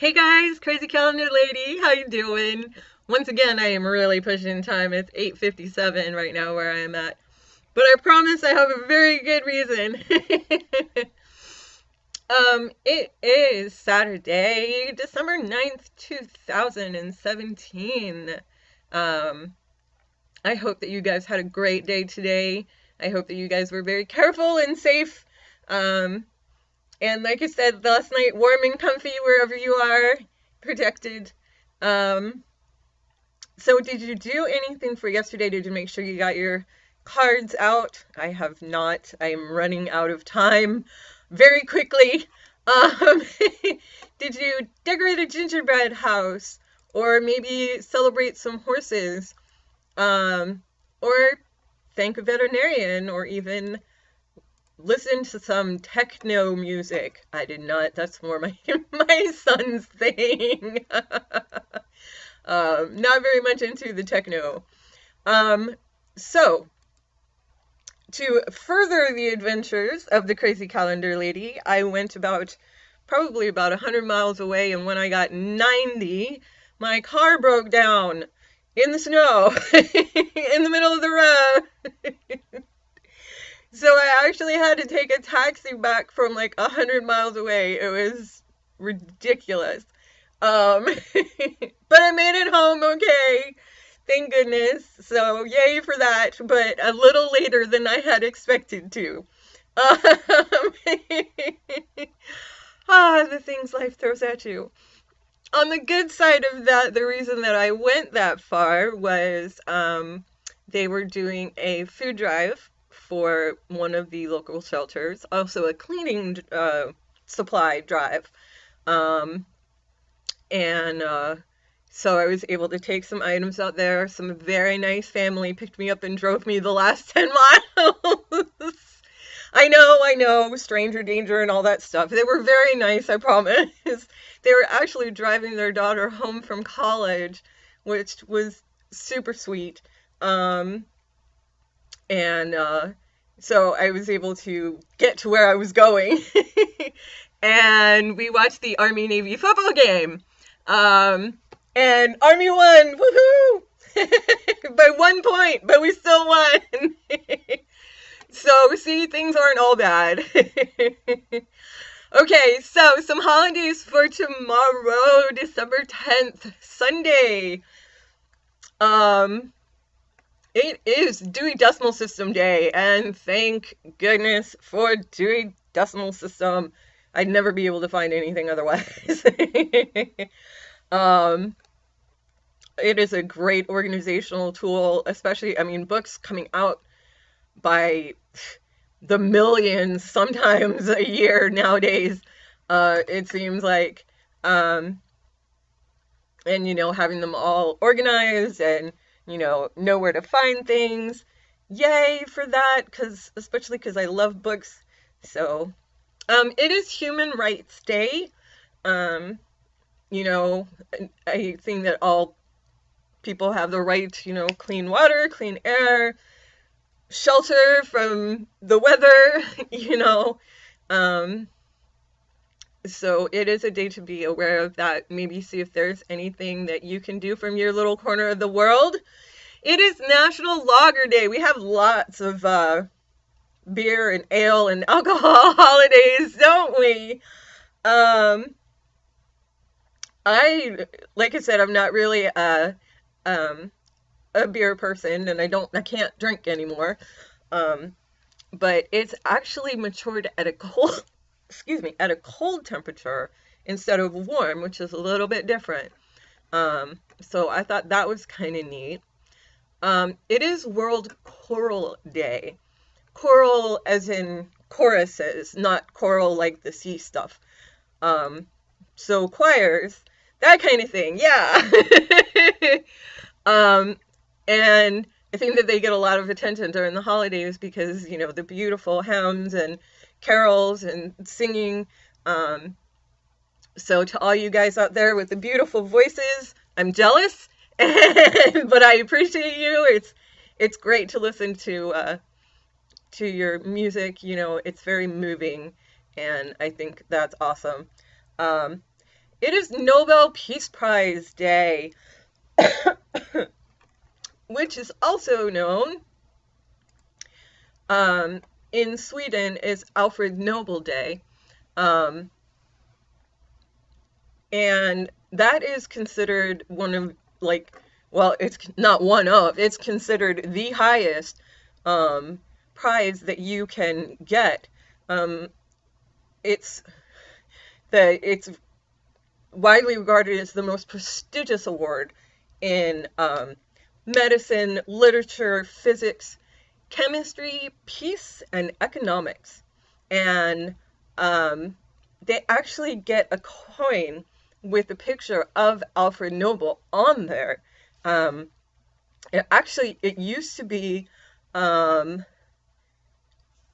Hey guys, crazy calendar lady, how you doing? Once again, I am really pushing time. It's 8:57 right now where I am at. But I promise I have a very good reason. It is Saturday, December 9th, 2017. Um, I hope that you guys had a great day today. I hope that you guys were very careful and safe. Um, and like I said last night, warm and comfy wherever you are, protected. Um, so did you do anything for yesterday? Did you make sure you got your cards out? I have not. I am running out of time very quickly. Um, did you decorate a gingerbread house? Or maybe celebrate some horses? Or thank a veterinarian? Or even listen to some techno music? I did not. That's more my my son's thing. Not very much into the techno. Um, so, to further the adventures of the crazy calendar lady, I went probably about 100 miles away, and when I got 90, my car broke down in the snow in the middle of the road. So I actually had to take a taxi back from like 100 miles away. It was ridiculous. Um, but I made it home okay. Thank goodness. So yay for that, but a little later than I had expected to. Um, the things life throws at you. On the good side of that, the reason that I went that far was they were doing a food drive for one of the local shelters, also a cleaning supply drive. Um, and so I was able to take some items out there. Some very nice family picked me up and drove me the last 10 miles. I know, stranger danger and all that stuff. They were very nice, I promise. They were actually driving their daughter home from college, which was super sweet. Um, and so I was able to get to where I was going. And we watched the Army Navy football game. Um, and Army won, woohoo! By 1 point, but we still won. So, see, things aren't all bad. Okay, so some holidays for tomorrow, December 10th, Sunday. Um, it is Dewey Decimal System Day, and thank goodness for Dewey Decimal System. I'd never be able to find anything otherwise. um, it is a great organizational tool, especially, I mean, books coming out by the millions sometimes a year nowadays, it seems like. And, having them all organized and, know where to find things. Yay for that, especially because I love books. So, it is Human Rights Day. Um, I think that all people have the right to, clean water, clean air, shelter from the weather, Um, so it is a day to be aware of that. Maybe see if there's anything that you can do from your little corner of the world. It is National Lager Day. We have lots of beer and ale and alcohol holidays, don't we? Um, like I said, I'm not really um, a beer person, and I can't drink anymore. Um, but it's actually matured at a cold, excuse me, at a cold temperature instead of warm, which is a little bit different. So I thought that was kind of neat. It is World Choral Day. Choral as in choruses, not choral like the sea stuff. Um, so choirs, that kind of thing, yeah. um, and I think that they get a lot of attention during the holidays because, the beautiful hymns and carols and singing. So to all you guys out there with the beautiful voices, I'm jealous, but I appreciate you. It's great to listen to your music. It's very moving, and I think that's awesome. Um, It is Nobel Peace Prize Day, which is also known um, in Sweden is Alfred Nobel Day. Um, and that is considered one of, like, well, it's not one of, it's considered the highest um, prize that you can get. Um, it's it's widely regarded as the most prestigious award in medicine, literature, physics, chemistry, peace, and economics. And um, they actually get a coin with a picture of Alfred Nobel on there. Um, it used to be um,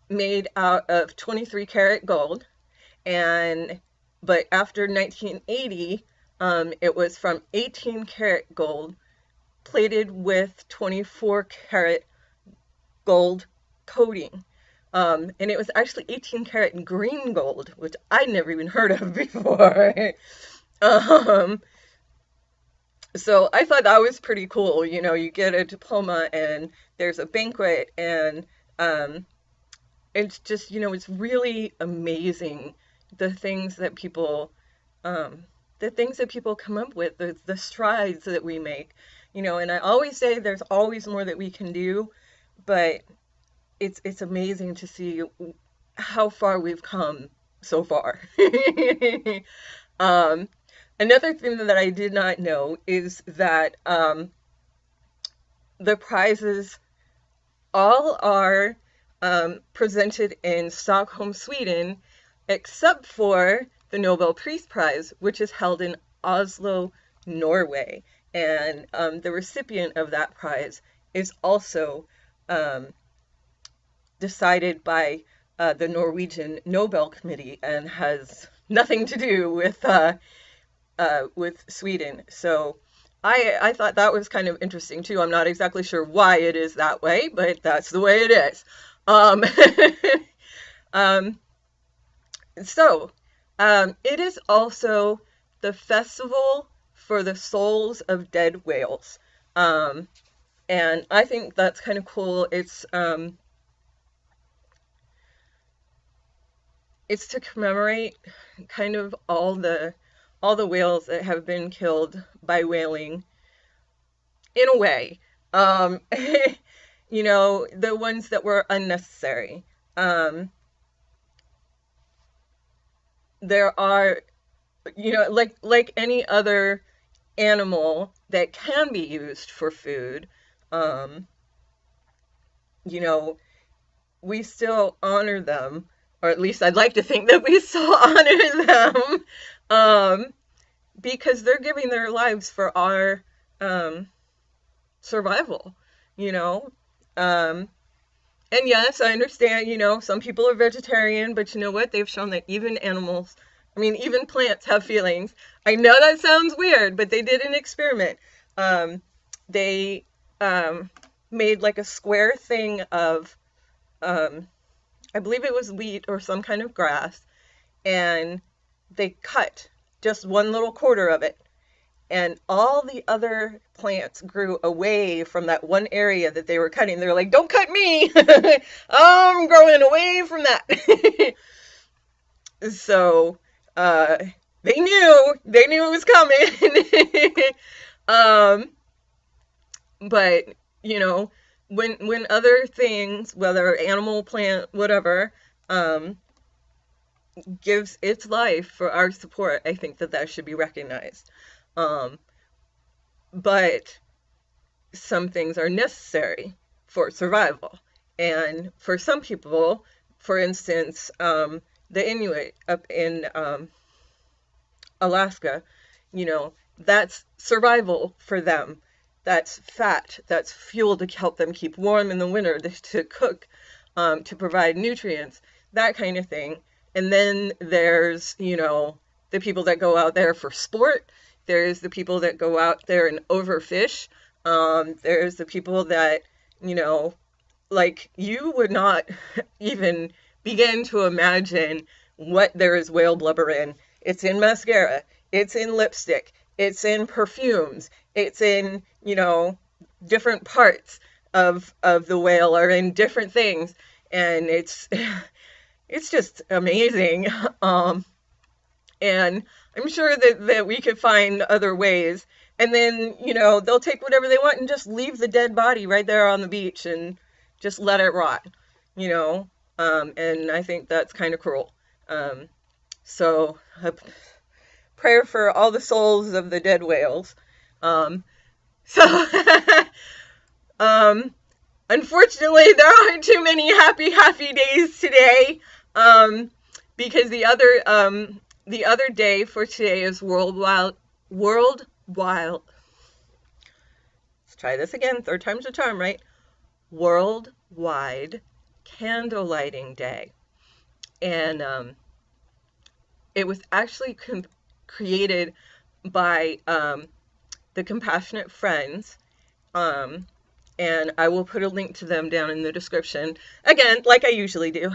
made out of 23 karat gold, and but after 1980, it was from 18 karat gold plated with 24 karat gold coating. And it was actually 18 karat green gold, which I'd never even heard of before. um, so I thought that was pretty cool. You know, you get a diploma and there's a banquet, and um, it's just, it's really amazing the things that people, um, the things that people come up with, the strides that we make. And I always say there's always more that we can do, but it's amazing to see how far we've come so far. um, Another thing that I did not know is that the prizes all are presented in Stockholm, Sweden, except for the Nobel Peace Prize, which is held in Oslo, Norway. And the recipient of that prize is also um, decided by the Norwegian Nobel Committee and has nothing to do with Sweden. So I thought that was kind of interesting too. I'm not exactly sure why it is that way, but that's the way it is. Um, um, so it is also the festival for the souls of dead whales. Um, and I think that's kind of cool. It's to commemorate kind of all the whales that have been killed by whaling in a way. The ones that were unnecessary. There are, like any other animal that can be used for food, um, you know, we still honor them, or at least I'd like to think that we still honor them, um, because they're giving their lives for our um, survival, you know. Um, and yes, I understand, some people are vegetarian, but you know what? They've shown that even animals, I mean, even plants have feelings. I know that sounds weird, but they did an experiment. They made like a square thing of, um, I believe it was wheat or some kind of grass, and they cut just one little quarter of it, and all the other plants grew away from that one area that they were cutting. They're like, don't cut me. I'm growing away from that. So uh, they knew it was coming. um, but when other things, whether animal, plant, whatever, um, gives its life for our support, I think that should be recognized. Um, but some things are necessary for survival. And for some people, for instance, the Inuit up in Alaska, that's survival for them. That's fat, that's fuel to help them keep warm in the winter, to cook, to provide nutrients, that kind of thing. And then there's, the people that go out there for sport. There's the people that go out there and overfish. There's the people that, like, you would not even begin to imagine what there is whale blubber in. It's in mascara. it's in lipstick, it's in perfumes, it's in, different parts of the whale are in different things, and it's just amazing. And I'm sure that we could find other ways. And then, they'll take whatever they want and just leave the dead body right there on the beach and just let it rot, you know. And I think that's kind of cruel. So a prayer for all the souls of the dead whales. So unfortunately, there aren't too many happy days today. Because the other day for today is worldwide. Let's try this again. Third time's a charm, right? Worldwide Candle Lighting Day, and it was actually created by the Compassionate Friends, and I will put a link to them down in the description again, like I usually do.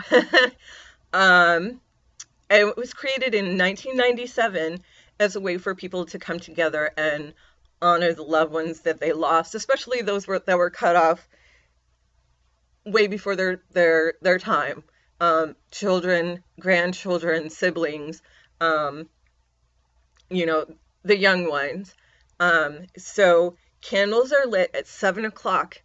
It was created in 1997 as a way for people to come together and honor the loved ones that they lost, especially those that were cut off way before their time. Children, grandchildren, siblings, the young ones. So candles are lit at 7 o'clock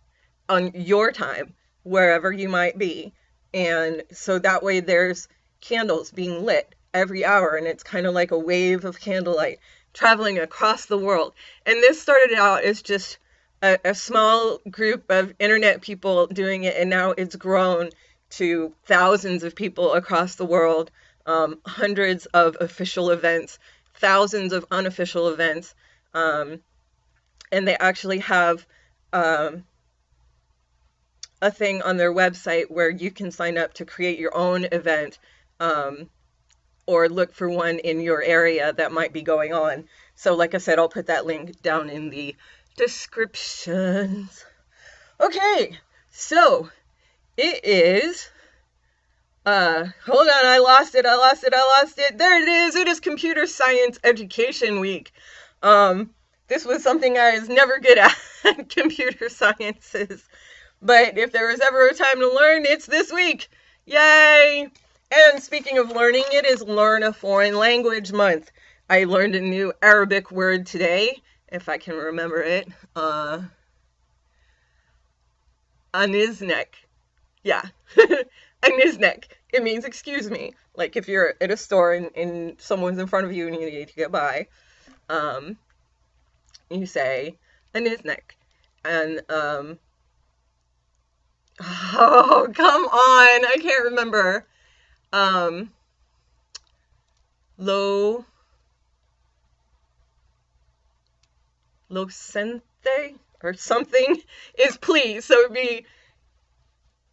on your time, wherever you might be. And so that way there's candles being lit every hour, and it's kind of like a wave of candlelight traveling across the world. And this started out as just a small group of internet people doing it, and now it's grown to thousands of people across the world, hundreds of official events, thousands of unofficial events, and they actually have a thing on their website where you can sign up to create your own event, or look for one in your area that might be going on. So like I said, I'll put that link down in the descriptions. Okay, so it is, hold on, I lost it. There it is. It is Computer Science Education Week. This was something I was never good at, computer sciences. But if there was ever a time to learn, it's this week. Yay! And speaking of learning, it is Learn a Foreign Language Month. I learned a new Arabic word today, if I can remember it. Aniznek. Yeah. Aniznek. It means excuse me. Like if you're at a store and someone's in front of you and you need to get by, you say Aniznek. And, oh, come on. I can't remember. Locente or something is please. So it'd be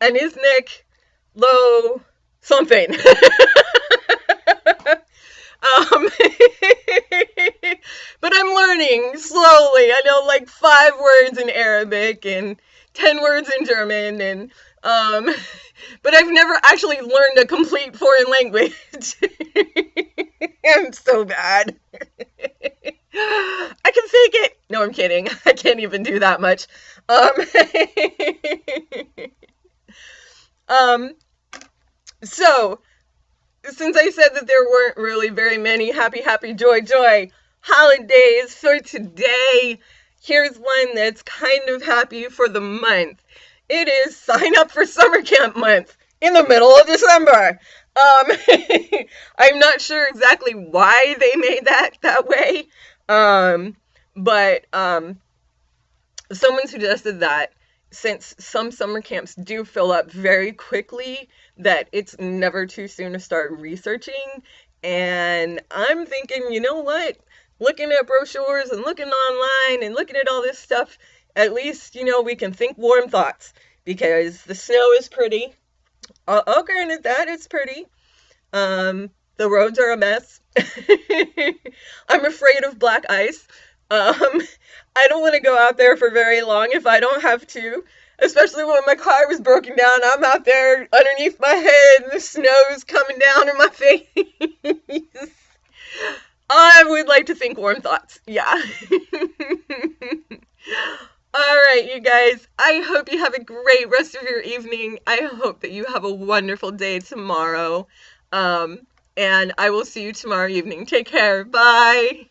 Aniznik lo something. But I'm learning slowly. I know like 5 words in Arabic and 10 words in German, and but I've never actually learned a complete foreign language. I'm so bad. I can fake it. No, I'm kidding. I can't even do that much. So since I said that there weren't really very many happy, joy holidays for today, here's one that's kind of happy for the month. It is Sign Up for Summer Camp Month in the middle of December. I'm not sure exactly why they made that way, but someone suggested that since some summer camps do fill up very quickly, that it's never too soon to start researching. And I'm thinking, you know what? Looking at brochures and looking online and looking at all this stuff, at least, we can think warm thoughts, because the snow is pretty. I'll grant it that it's pretty. The roads are a mess. I'm afraid of black ice. I don't want to go out there for very long if I don't have to, especially when my car was broken down. I'm out there underneath my head and the snow's coming down in my face. I would like to think warm thoughts. Yeah. All right, you guys. I hope you have a great rest of your evening. I hope that you have a wonderful day tomorrow. Um, and I will see you tomorrow evening. Take care. Bye.